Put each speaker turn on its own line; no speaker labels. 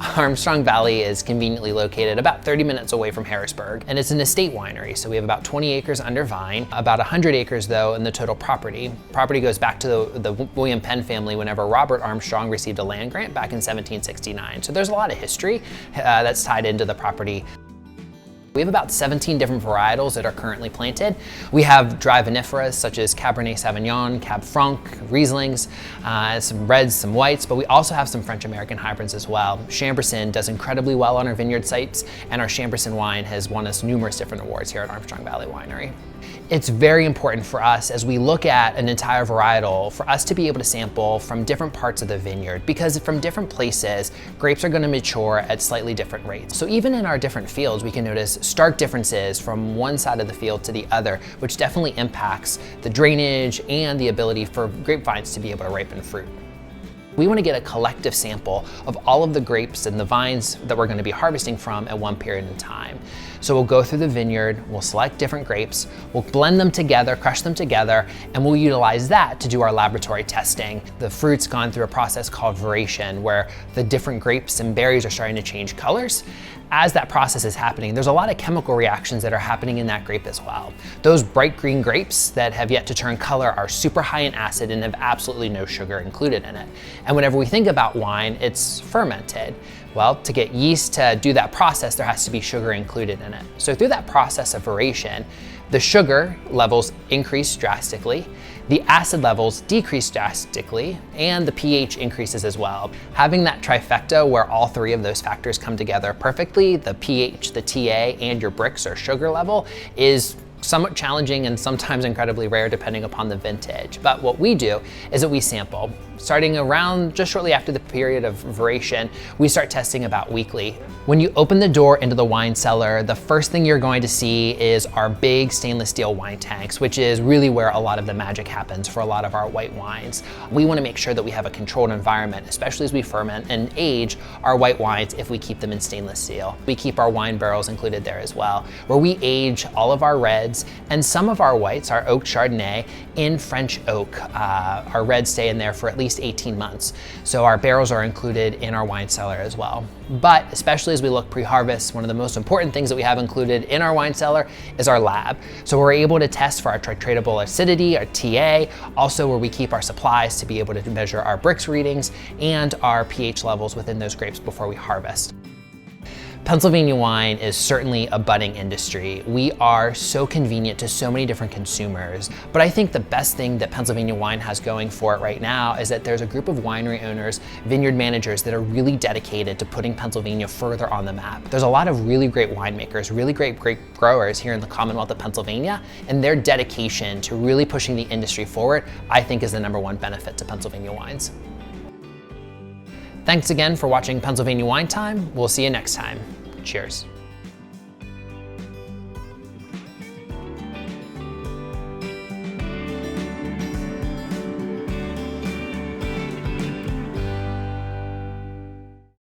Armstrong Valley is conveniently located about 30 minutes away from Harrisburg, and it's an estate winery, so we have about 20 acres under vine, about 100 acres though in the total property. Property goes back to the William Penn family whenever Robert Armstrong received a land grant back in 1769. So there's a lot of history that's tied into the property. We have about 17 different varietals that are currently planted. We have dry viniferas such as Cabernet Sauvignon, Cab Franc, Rieslings, some reds, some whites, but we also have some French American hybrids as well. Chambourcin does incredibly well on our vineyard sites, and our Chambourcin wine has won us numerous different awards here at Armstrong Valley Winery. It's very important for us as we look at an entire varietal for us to be able to sample from different parts of the vineyard, because from different places, grapes are going to mature at slightly different rates. So even in our different fields, we can notice stark differences from one side of the field to the other, which definitely impacts the drainage and the ability for grapevines to be able to ripen fruit. We want to get a collective sample of all of the grapes and the vines that we're going to be harvesting from at one period in time. So we'll go through the vineyard, we'll select different grapes, we'll blend them together, crush them together, and we'll utilize that to do our laboratory testing. The fruit's gone through a process called veration, where the different grapes and berries are starting to change colors. As that process is happening, there's a lot of chemical reactions that are happening in that grape as well. Those bright green grapes that have yet to turn color are super high in acid and have absolutely no sugar included in it. And whenever we think about wine, it's fermented. Well, to get yeast to do that process, there has to be sugar included in it. So through that process of veration, the sugar levels increase drastically, the acid levels decrease drastically, and the pH increases as well. Having that trifecta where all three of those factors come together perfectly, the pH, the TA, and your Brix or sugar level, is somewhat challenging and sometimes incredibly rare depending upon the vintage. But what we do is that we sample. Starting around just shortly after the period of veration, we start testing about weekly. When you open the door into the wine cellar, the first thing you're going to see is our big stainless steel wine tanks, which is really where a lot of the magic happens for a lot of our white wines. We want to make sure that we have a controlled environment, especially as we ferment and age our white wines if we keep them in stainless steel. We keep our wine barrels included there as well, where we age all of our reds and some of our whites, our oak Chardonnay, in French oak. Our reds stay in there for at least 18 months. So our barrels are included in our wine cellar as well. But especially as we look pre-harvest, one of the most important things that we have included in our wine cellar is our lab. So we're able to test for our titratable acidity, our TA, also where we keep our supplies to be able to measure our Brix readings and our pH levels within those grapes before we harvest. Pennsylvania wine is certainly a budding industry. We are so convenient to so many different consumers, but I think the best thing that Pennsylvania wine has going for it right now is that there's a group of winery owners, vineyard managers that are really dedicated to putting Pennsylvania further on the map. There's a lot of really great winemakers, really great grape growers here in the Commonwealth of Pennsylvania, and their dedication to really pushing the industry forward, I think, is the #1 benefit to Pennsylvania wines. Thanks again for watching Pennsylvania Wine Time. We'll see you next time. Cheers.